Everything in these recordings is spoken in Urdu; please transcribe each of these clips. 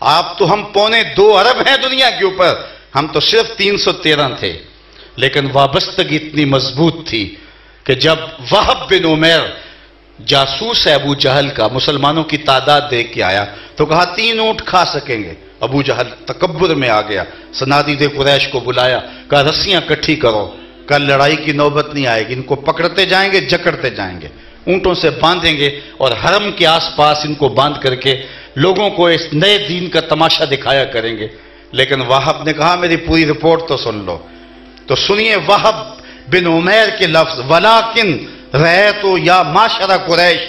آپ تو ہم 2.25 ارب ہیں دنیا کے اوپر، ہم تو صرف 313 تھے، لیکن وابستگی اتنی مضبوط تھی کہ جب وہب بن عمیر جاسوس ہے ابو جہل کا، مسلمانوں کی تعداد دیکھ کے آیا تو کہا 3 اونٹ کھا سکیں گے۔ ابو جہل تکبر میں آ گیا، صنادید قریش کو بلایا، کہا رسیاں کٹھی کرو، کل لڑائی کی نوبت نہیں آئے گی، ان کو پکڑتے جائیں گے، جکڑتے جائیں گے، اونٹوں سے باندھیں گے اور حرم کے آس پاس ان کو باندھ کر کے لوگوں کو اس نئے دین کا تماشا دکھایا کریں گے۔ لیکن وہب نے کہا میری پوری رپورٹ تو سن لو۔ تو سنیے وہب بن عمیر کے لفظ، ولیکن رأیت یا معشر قریش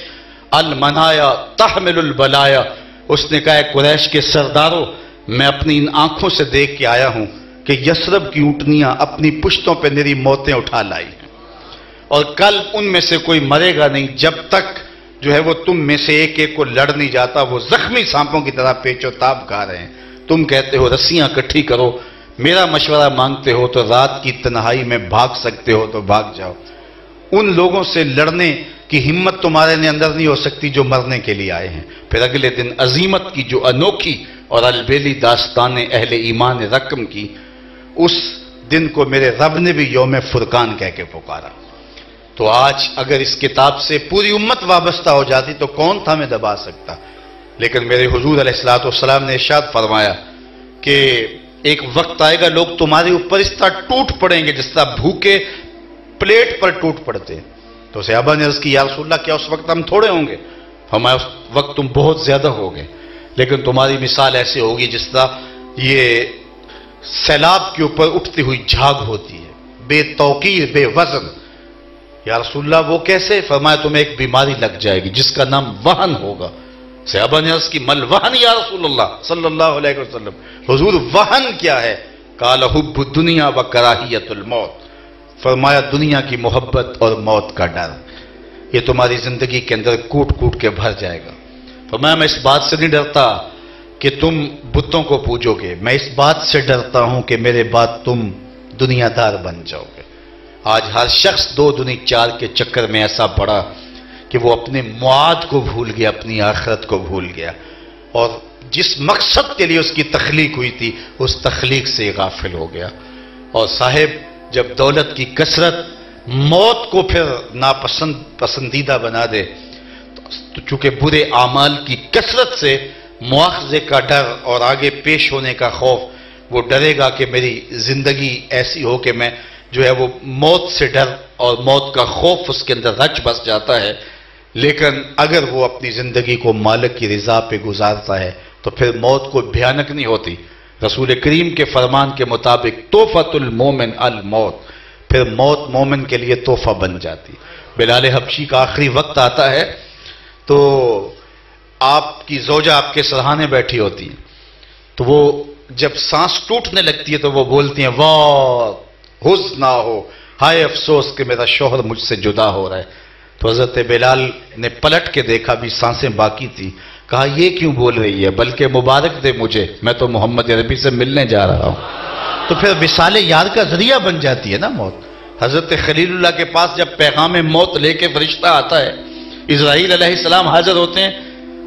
المنایا تحمل البلایا۔ اس نے کہا قریش کے سرداروں، میں اپنی ان آنکھوں سے دیکھ کے آیا ہوں کہ یثرب کی اونٹنیاں اپنی پشتوں پہ میری موتیں اٹھا لائی ہیں، اور کل ان میں سے کوئی مرے گا نہیں جب تک جو ہے وہ تم میں سے ایک ایک کو لڑ نہیں جاتا۔ وہ زخمی سانپوں کی طرح پیچ و تاب کھا رہے ہیں، تم کہتے ہو رسیاں کٹھی کرو، میرا مشورہ مانگتے ہو تو رات کی تنہائی میں بھاگ سکتے ہو تو بھاگ جاؤ۔ ان لوگوں سے لڑنے کی ہمت تمہارے اندر نہیں ہو سکتی جو مرنے کے لیے آئے ہیں۔ پھر اگلے دن عظیمت کی جو انوکھی اور البیلی داستان اہل ایمان رقم کی، اس دن کو میرے رب نے بھی یوم فرقان کہہ کے پکارا۔ تو آج اگر اس کتاب سے پوری امت وابستہ ہو جاتی تو کون تھا ہمیں دبا سکتا؟ لیکن میرے حضور علیہ السلام نے ارشاد فرمایا کہ ایک وقت آئے گا لوگ تمہارے اوپر اس طرح ٹوٹ پڑیں گے جس طرح بھوکے پلیٹ پر ٹوٹ پڑتے۔ تو صحابہ نے عرض کی یا رسول اللہ کیا اس وقت ہم تھوڑے ہوں گے؟ فرمایا اس وقت تم بہت زیادہ ہوگے، لیکن تمہاری مثال ایسے ہوگی جس طرح یہ سیلاب کے اوپر اٹھتی ہوئی جھاگ ہوتی ہے، بے توقیر، بے وزن۔ یا رسول اللہ وہ کیسے؟ فرمایا تمہیں ایک بیماری لگ جائے گی جس کا نام وہن ہوگا۔ صحابہ نے عرض کی مل وہن یا رسول اللہ صلی اللہ علیہ وسلم، حضور وہن کیا ہے؟ قال حب الدنیا و کراہیت الموت۔ فرمایا دنیا کی محبت اور موت کا ڈر، یہ تمہاری زندگی کے اندر کوٹ کوٹ کے بھر جائے گا۔ فرمایا میں اس بات سے نہیں ڈرتا کہ تم بتوں کو پوجو گے، میں اس بات سے ڈرتا ہوں کہ میرے بعد تم دنیا دار بن جاؤ گے۔ آج ہر شخص 2 دنی 4 کے چکر میں ایسا پڑا کہ وہ اپنے معاد کو بھول گیا، اپنی آخرت کو بھول گیا، اور جس مقصد کے لیے اس کی تخلیق ہوئی تھی اس تخلیق سے غافل ہو گیا۔ اور صاحب جب دولت کی کثرت موت کو پھر پسندیدہ بنا دے تو چونکہ برے اعمال کی کثرت سے مواخذے کا ڈر اور آگے پیش ہونے کا خوف، وہ ڈرے گا کہ میری زندگی ایسی ہو کہ میں جو ہے وہ موت سے ڈر اور موت کا خوف اس کے اندر رچ بس جاتا ہے۔ لیکن اگر وہ اپنی زندگی کو مالک کی رضا پہ گزارتا ہے تو پھر موت کو بھیانک نہیں ہوتی۔ رسول کریم کے فرمان کے مطابق تحفۃ المومن الموت، پھر موت مومن کے لیے تحفہ بن جاتی۔ بلال حبشی کا آخری وقت آتا ہے تو آپ کی زوجہ آپ کے سرہانے بیٹھی ہوتی ہیں، تو وہ جب سانس ٹوٹنے لگتی ہے تو وہ بولتی ہیں واہ حزن نہ ہو، ہائے افسوس کہ میرا شوہر مجھ سے جدا ہو رہا ہے۔ تو حضرت بلال نے پلٹ کے دیکھا بھی سانسیں باقی تھی، کہا یہ کیوں بول رہی ہے؟ بلکہ مبارک دے مجھے، میں تو محمد عربی سے ملنے جا رہا ہوں۔ تو پھر وصال یار کا ذریعہ بن جاتی ہے نا موت۔ حضرت خلیل اللہ کے پاس جب پیغام موت لے کے فرشتہ آتا ہے، اسرائیل علیہ السلام حاضر ہوتے ہیں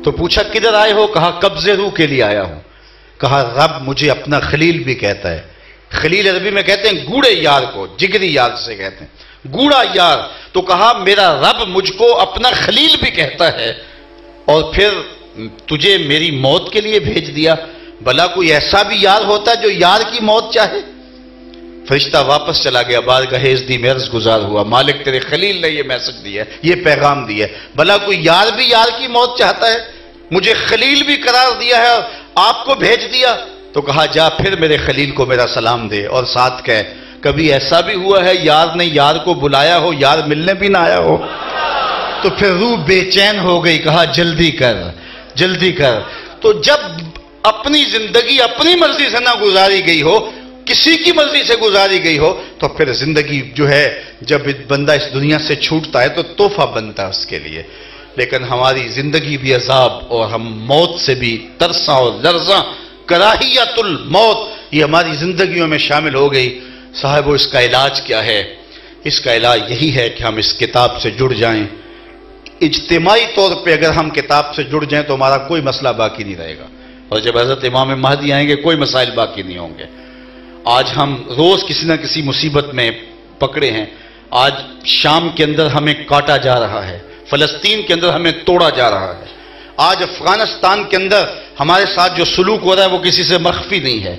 تو پوچھا کدھر آئے ہو؟ کہا قبض روح کے لیے آیا ہوں۔ کہا رب مجھے اپنا خلیل بھی کہتا ہے، خلیل عربی میں کہتے ہیں گوڑے یار کو، جگری یار سے کہتے ہیں، گوڑا یار۔ تو کہا میرا رب مجھ کو اپنا خلیل بھی کہتا ہے اور پھر تجھے میری موت کے لیے بھیج دیا، بھلا کوئی ایسا بھی یار ہوتا ہے جو یار کی موت چاہے؟ فرشتہ واپس چلا گیا، بارگاہ عزدی میں عرض گزار ہوا مالک تیرے خلیل نے یہ میسج دیا ہے، یہ پیغام دیا ہے، بھلا کوئی یار بھی یار کی موت چاہتا ہے؟ مجھے خلیل بھی قرار دیا ہے اور آپ کو بھیج دیا۔ تو کہا جا پھر میرے خلیل کو میرا سلام دے اور ساتھ کہے کبھی ایسا بھی ہوا ہے یار نے یار کو بلایا ہو، یار ملنے بھی نہ آیا ہو؟ تو پھر روح بے چین ہو گئی، کہا جلدی کر جلدی کر۔ تو جب اپنی زندگی اپنی مرضی سے نہ گزاری گئی ہو، کسی کی مرضی سے گزاری گئی ہو، تو پھر زندگی جو ہے جب بندہ اس دنیا سے چھوٹتا ہے تو تحفہ بنتا ہے اس کے لیے۔ لیکن ہماری زندگی بھی عذاب اور ہم موت سے بھی ترساں اور لرزاں، کراہیت الموت یہ ہماری زندگیوں میں شامل ہو گئی۔ صاحب اس کا علاج کیا ہے؟ اس کا علاج یہی ہے کہ ہم اس کتاب سے جڑ جائیں۔ اجتماعی طور پہ اگر ہم کتاب سے جڑ جائیں تو ہمارا کوئی مسئلہ باقی نہیں رہے گا۔ اور جب حضرت امام مہدی آئیں گے کوئی مسائل باقی نہیں ہوں گے۔ آج ہم روز کسی نہ کسی مصیبت میں پکڑے ہیں۔ آج شام کے اندر ہمیں کاٹا جا رہا ہے، فلسطین کے اندر ہمیں توڑا جا رہا ہے، آج افغانستان کے اندر ہمارے ساتھ جو سلوک ہو رہا ہے وہ کسی سے مخفی نہیں ہے،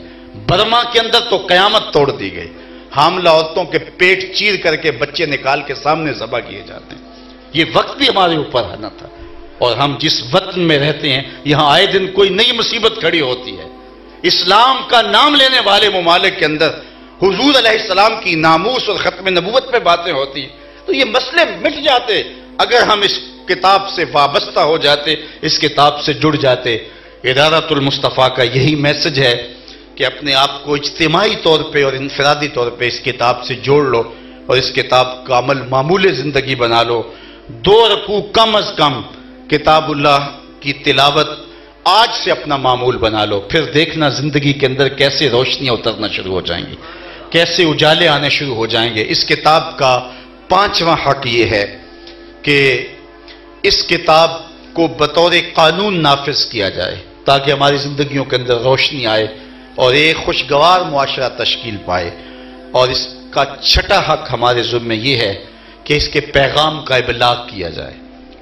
برما کے اندر تو قیامت توڑ دی گئی، حاملہ عورتوں کے پیٹ چیر کر کے بچے نکال کے سامنے ذبح کیے جاتے ہیں۔ یہ وقت بھی ہمارے اوپر آنا تھا، اور ہم جس وطن میں رہتے ہیں یہاں آئے دن کوئی نئی مصیبت کھڑی ہوتی ہے۔ اسلام کا نام لینے والے ممالک کے اندر حضور علیہ السلام کی ناموس اور ختم نبوت پہ باتیں ہوتی ہیں، تو یہ مسئلے مٹ جاتے اگر ہم اس کتاب سے وابستہ ہو جاتے، اس کتاب سے جڑ جاتے۔ ادارۃ المصطفیٰ کا یہی میسج ہے کہ اپنے آپ کو اجتماعی طور پہ اور انفرادی طور پہ اس کتاب سے جوڑ لو اور اس کتاب کا عمل معمول زندگی بنا لو۔ 2 رکوع کم از کم کتاب اللہ کی تلاوت آج سے اپنا معمول بنا لو، پھر دیکھنا زندگی کے اندر کیسے روشنیاں اترنا شروع ہو جائیں گی، کیسے اجالے آنے شروع ہو جائیں گے۔ اس کتاب کا 5واں حق یہ ہے کہ اس کتاب کو بطور قانون نافذ کیا جائے تاکہ ہماری زندگیوں کے اندر روشنی آئے اور ایک خوشگوار معاشرہ تشکیل پائے۔ اور اس کا 6واں حق ہمارے ذمہ یہ ہے کہ اس کے پیغام کا ابلاغ کیا جائے،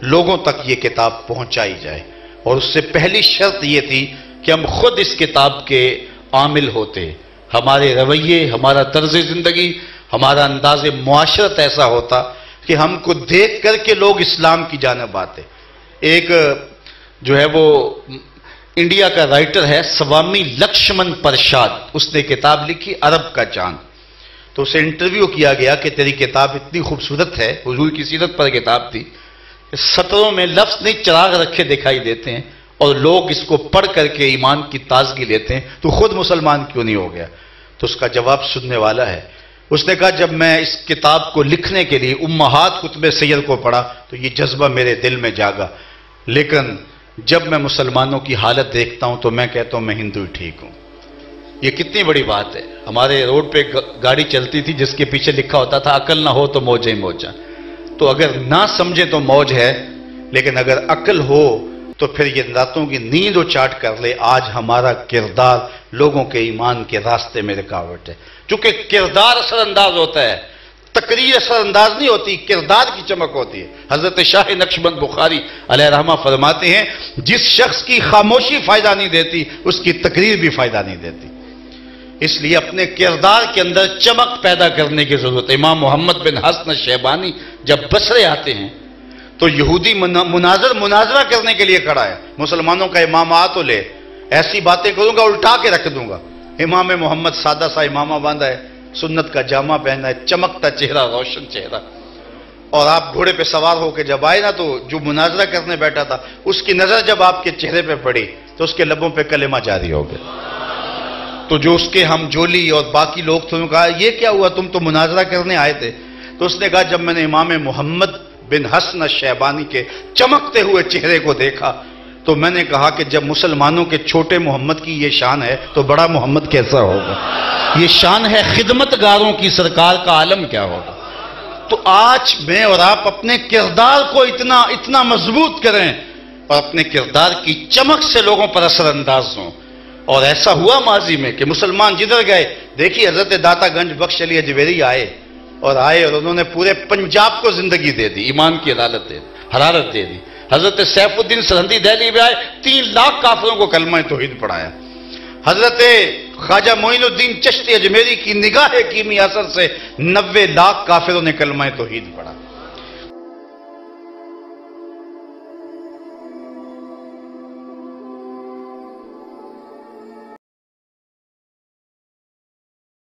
لوگوں تک یہ کتاب پہنچائی جائے، اور اس سے پہلی شرط یہ تھی کہ ہم خود اس کتاب کے عامل ہوتے، ہمارے رویے، ہمارا طرز زندگی، ہمارا انداز معاشرت ایسا ہوتا کہ ہم کو دیکھ کر کے لوگ اسلام کی جانب آتے۔ ایک جو ہے وہ انڈیا کا رائٹر ہے سوامی لکشمن پرشاد، اس نے کتاب لکھی عرب کا چاند، تو اسے انٹرویو کیا گیا کہ تیری کتاب اتنی خوبصورت ہے، حضور کی سیرت پر کتاب تھی، سطروں میں لفظ نہیں چراغ رکھے دکھائی دیتے ہیں اور لوگ اس کو پڑھ کر کے ایمان کی تازگی لیتے ہیں، تو خود مسلمان کیوں نہیں ہو گیا؟ تو اس کا جواب سننے والا ہے۔ اس نے کہا جب میں اس کتاب کو لکھنے کے لیے امہات کتب سیر کو پڑھا تو یہ جذبہ میرے دل میں جاگا، لیکن جب میں مسلمانوں کی حالت دیکھتا ہوں تو میں کہتا ہوں میں ہندو ہی ٹھیک ہوں۔ یہ کتنی بڑی بات ہے۔ ہمارے روڈ پہ گاڑی چلتی تھی جس کے پیچھے لکھا ہوتا تھا عقل نہ ہو تو موجیں ہی موجاں، تو اگر نہ سمجھے تو موج ہے، لیکن اگر عقل ہو تو پھر یہ راتوں کی نیند اچاٹ کر لے آج ہمارا کردار لوگوں کے ایمان کے راستے میں رکاوٹ ہے۔ چونکہ کردار اثر انداز ہوتا ہے، تقریر اثر انداز نہیں ہوتی، کردار کی چمک ہوتی ہے۔ حضرت شاہ نقشبند بخاری علیہ رحمہ فرماتے ہیں جس شخص کی خاموشی فائدہ نہیں دیتی اس کی تقریر بھی فائدہ نہیں دیتی، اس لیے اپنے کردار کے اندر چمک پیدا کرنے کی ضرورت ہے۔ امام محمد بن حسن شیبانی جب بصرے آتے ہیں تو یہودی مناظرہ کرنے کے لیے کھڑا ہے، مسلمانوں کا امام آ تو لے، ایسی باتیں کروں گا الٹا کے رکھ دوں گا۔ امام محمد سادہ سا امامہ باندھا ہے، سنت کا جامع پہنا ہے، چمکتا چہرہ، روشن چہرہ، اور آپ گھوڑے پہ سوار ہو کے جب آئے نا تو جو مناظرہ کرنے بیٹھا تھا اس کی نظر جب آپ کے چہرے پہ پڑی تو اس کے لبوں پہ کلمہ جاری ہو گیا۔ تو جو اس کے ہم جولی اور باقی لوگ تھے انہوں نے کہا یہ کیا ہوا، تم تو مناظرہ کرنے آئے تھے؟ تو اس نے کہا جب میں نے امام محمد بن حسن شیبانی کے چمکتے ہوئے چہرے کو دیکھا تو میں نے کہا کہ جب مسلمانوں کے چھوٹے محمد کی یہ شان ہے تو بڑا محمد کیسا ہوگا؟ یہ شان ہے خدمتگاروں کی، سرکار کا عالم کیا ہوگا؟ تو آج میں اور آپ اپنے کردار کو اتنا مضبوط کریں اور اپنے کردار کی چمک سے لوگوں پر اثر انداز ہوں۔ اور ایسا ہوا ماضی میں کہ مسلمان جدھر گئے، دیکھیے حضرت داتا گنج بخش علی اجمیری آئے اور انہوں نے پورے پنجاب کو زندگی دے دی، ایمان کی حرارت دے دی۔ حضرت سیف الدین سرہندی دہلی میں آئے، 3 لاکھ کافروں کو کلمہ توحید پڑھایا۔ حضرت خواجہ معین الدین چشتی اجمیری کی نگاہ کیمی اثر سے 90 لاکھ کافروں نے کلمہ توحید پڑھا۔